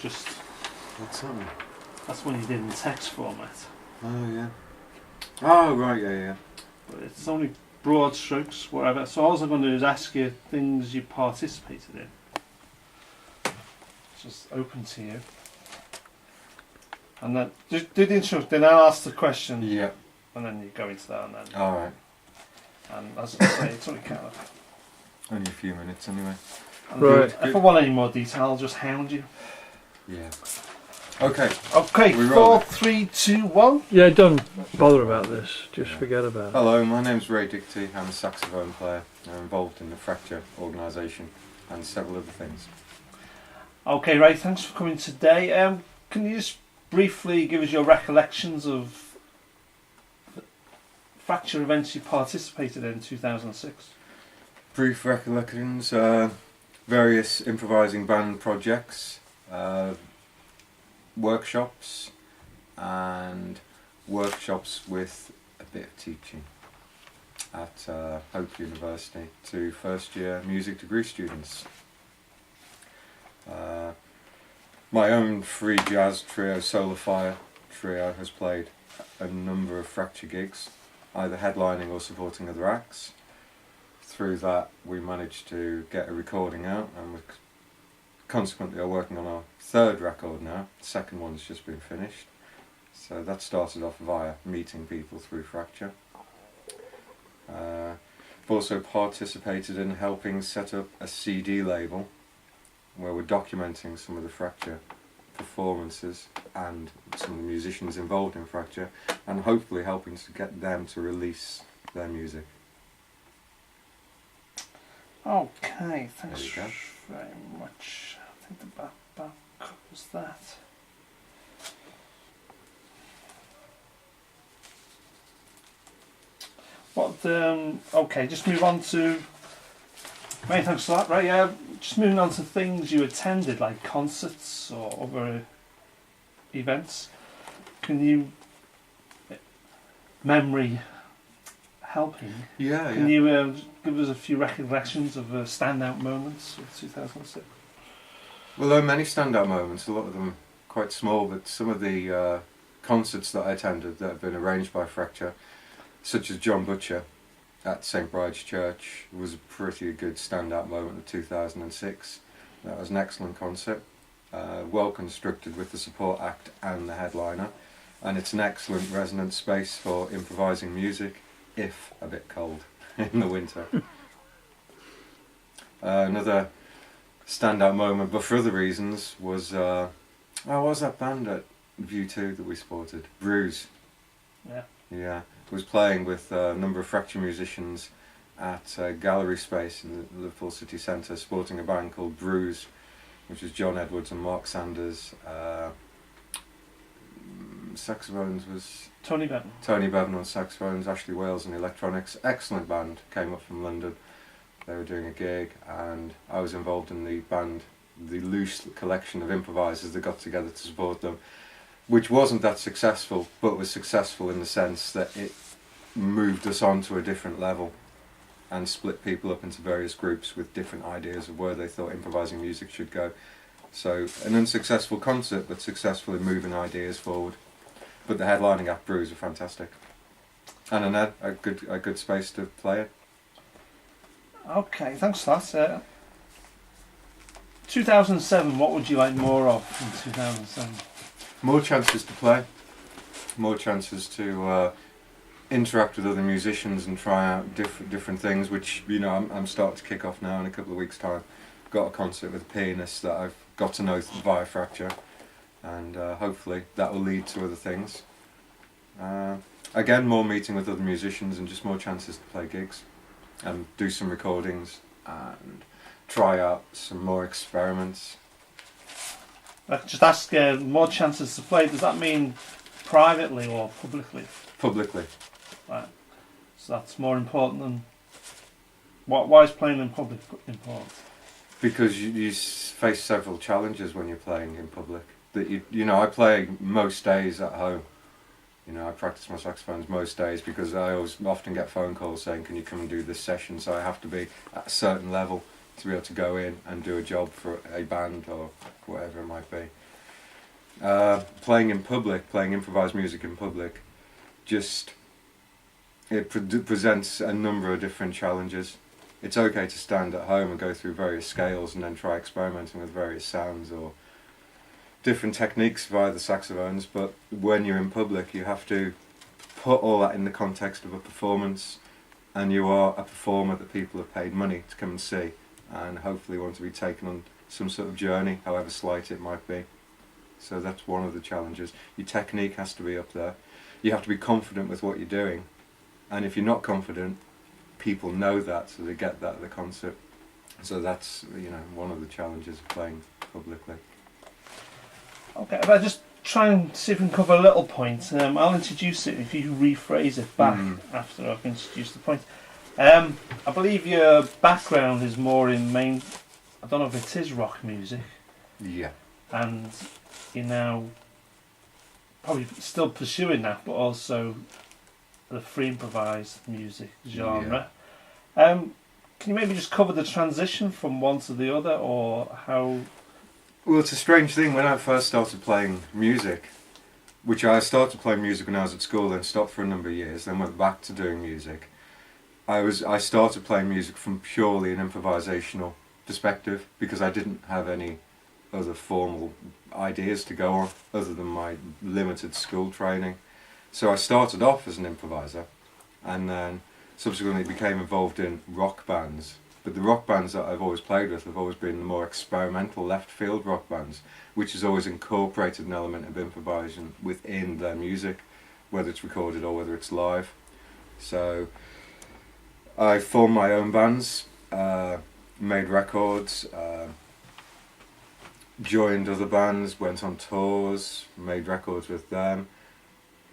Just What's that one? that's when you did in text format. Oh yeah. Oh right, yeah. But it's only broad strokes, whatever. So all I'm going to do is ask you things you participated in. It's just open to you. And then just do the intro, then I'll ask the question, Yeah. and then you go into that, and then. All right. And as I say, it's only kind of. Only a few minutes anyway. Right. If I want any more detail, I'll just hound you. Yeah. Okay. Okay, We 4, roll. 3, 2, 1. Yeah, don't bother about this. Just forget about it. Hello, my name's Ray Dicty. I'm a saxophone player. I'm involved in the Fracture organisation and several other things. Okay, Ray, thanks for coming today. Can you just briefly give us your recollections of the Fracture events you participated in 2006? Brief recollections, various improvising band projects, workshops, and workshops with a bit of teaching at Hope University to first year music degree students. My own free jazz trio, Solar Fire trio, has played a number of Fracture gigs, either headlining or supporting other acts. Through that we managed to get a recording out, and we consequently are working on our third record now. The second one's just been finished. So that started off via meeting people through Fracture. I've also participated in helping set up a CD label where we're documenting some of the Fracture performances and some of the musicians involved in Fracture, and hopefully helping to get them to release their music. Okay, thanks There you go. very much. I think the back covers that. Okay, just move on to. Many thanks for that, right? Just moving on to things you attended, like concerts or other events. Can you, memory helping? Yeah, Can you give us a few recollections of standout moments of 2006? Well, there are many standout moments, a lot of them quite small, but some of the concerts that I attended that have been arranged by Fracture, such as John Butcher at St Bride's Church, was a pretty good standout moment of 2006. That was an excellent concert, well constructed with the support act and the headliner, and it's an excellent resonance space for improvising music, if a bit cold in the winter. Another standout moment, but for other reasons, was what was that band at View 2 that we supported? Bruise. Yeah. Yeah, was playing with a number of Fracture musicians at Gallery Space in the Liverpool City Centre, supporting a band called Bruise, which was John Edwards and Mark Sanders. Saxophones was Tony Benton. Tony Bevan on saxophones, Ashley Wales on electronics. Excellent band, came up from London. They were doing a gig, and I was involved in the band, the loose collection of improvisers that got together to support them, which wasn't that successful, but was successful in the sense that it moved us on to a different level and split people up into various groups with different ideas of where they thought improvising music should go. So an unsuccessful concert, but successful in moving ideas forward. But the headlining act, Bruise, were fantastic, and a good space to play it. Okay, thanks for that. 2007, what would you like more of in 2007? More chances to play, more chances to interact with other musicians and try out different things, which, you know, I'm starting to kick off now in a couple of weeks' time. Got a concert with a pianist that I've got to know via Fracture, and hopefully that will lead to other things. Again, more meeting with other musicians and just more chances to play gigs and do some recordings and try out some more experiments. I could just ask, more chances to play, does that mean privately or publicly? Publicly. Right. So that's more important than... Why is playing in public important? Because you face several challenges when you're playing in public. That you know, I play most days at home. You know, I practice my saxophones most days because I often get phone calls saying, "Can you come and do this session?" So I have to be at a certain level to be able to go in and do a job for a band or whatever it might be. Playing in public, playing improvised music in public, it presents a number of different challenges. It's okay to stand at home and go through various scales and then try experimenting with various sounds or different techniques via the saxophones, but when you're in public you have to put all that in the context of a performance, and you are a performer that people have paid money to come and see and hopefully want to be taken on some sort of journey, however slight it might be. So that's one of the challenges. Your technique has to be up there. You have to be confident with what you're doing, and if you're not confident, people know that, so they get that at the concert. So that's, you know, one of the challenges of playing publicly. Okay, if I just try and see if we can cover a little point, I'll introduce it if you rephrase it back after I've introduced the point. I believe your background is more in I don't know if it is rock music. Yeah. And you're now probably still pursuing that, but also the free improvised music genre. Yeah. Can you maybe just cover the transition from one to the other, or how? Well, it's a strange thing. When I first started playing music, which I started playing music when I was at school, then stopped for a number of years, then went back to doing music. I started playing music from purely an improvisational perspective because I didn't have any other formal ideas to go on other than my limited school training. So I started off as an improviser, and then subsequently became involved in rock bands. But the rock bands that I've always played with have always been the more experimental left field rock bands, which has always incorporated an element of improvisation within their music, whether it's recorded or whether it's live. So I formed my own bands, made records, joined other bands, went on tours, made records with them,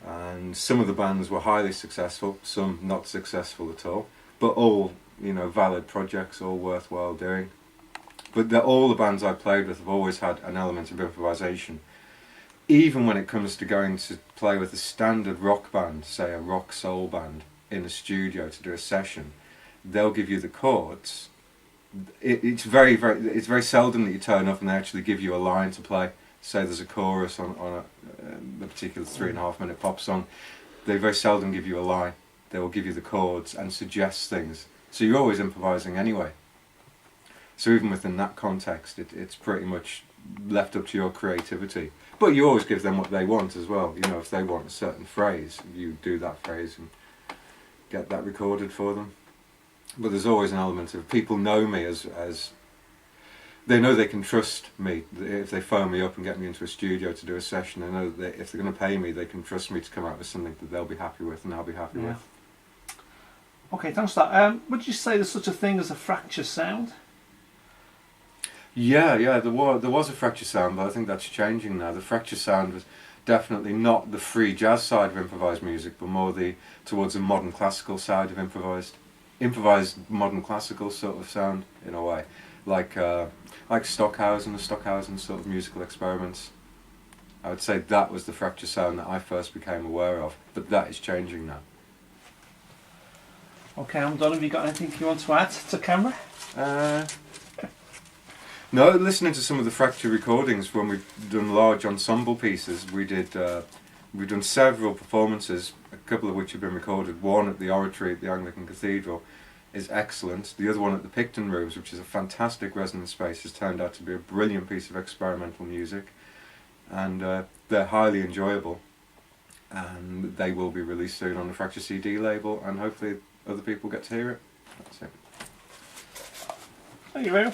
and some of the bands were highly successful, some not successful at all, but all, you know, valid projects, all worthwhile doing. But all the bands I played with have always had an element of improvisation. Even when it comes to going to play with a standard rock band, say a rock soul band, in a studio to do a session, they'll give you the chords. It's very seldom that you turn up and they actually give you a line to play. Say there's a chorus on a particular 3.5 minute pop song, they very seldom give you a line. They will give you the chords and suggest things. So you're always improvising anyway. So even within that context, it's pretty much left up to your creativity. But you always give them what they want as well. You know, if they want a certain phrase, you do that phrase and get that recorded for them. But there's always an element of, people know me as they know they can trust me. If they phone me up and get me into a studio to do a session, they know that if they're going to pay me, they can trust me to come out with something that they'll be happy with and I'll be happy with. Okay, thanks for that. Would you say there's such a thing as a fracture sound? Yeah, there was a fracture sound, but I think that's changing now. The fracture sound was definitely not the free jazz side of improvised music, but more towards the modern classical side of improvised modern classical sort of sound, in a way, like Stockhausen, the Stockhausen sort of musical experiments. I would say that was the fracture sound that I first became aware of, but that is changing now. Okay, I'm done. Have you got anything you want to add to camera? No, listening to some of the fracture recordings when we've done large ensemble pieces, we've done several performances, a couple of which have been recorded. One at the Oratory at the Anglican Cathedral is excellent. The other one at the Picton Rooms, which is a fantastic resonance space, has turned out to be a brilliant piece of experimental music, and they're highly enjoyable, and they will be released soon on the Fracture CD label, and hopefully other people get to hear it. That's it. Thank you very much.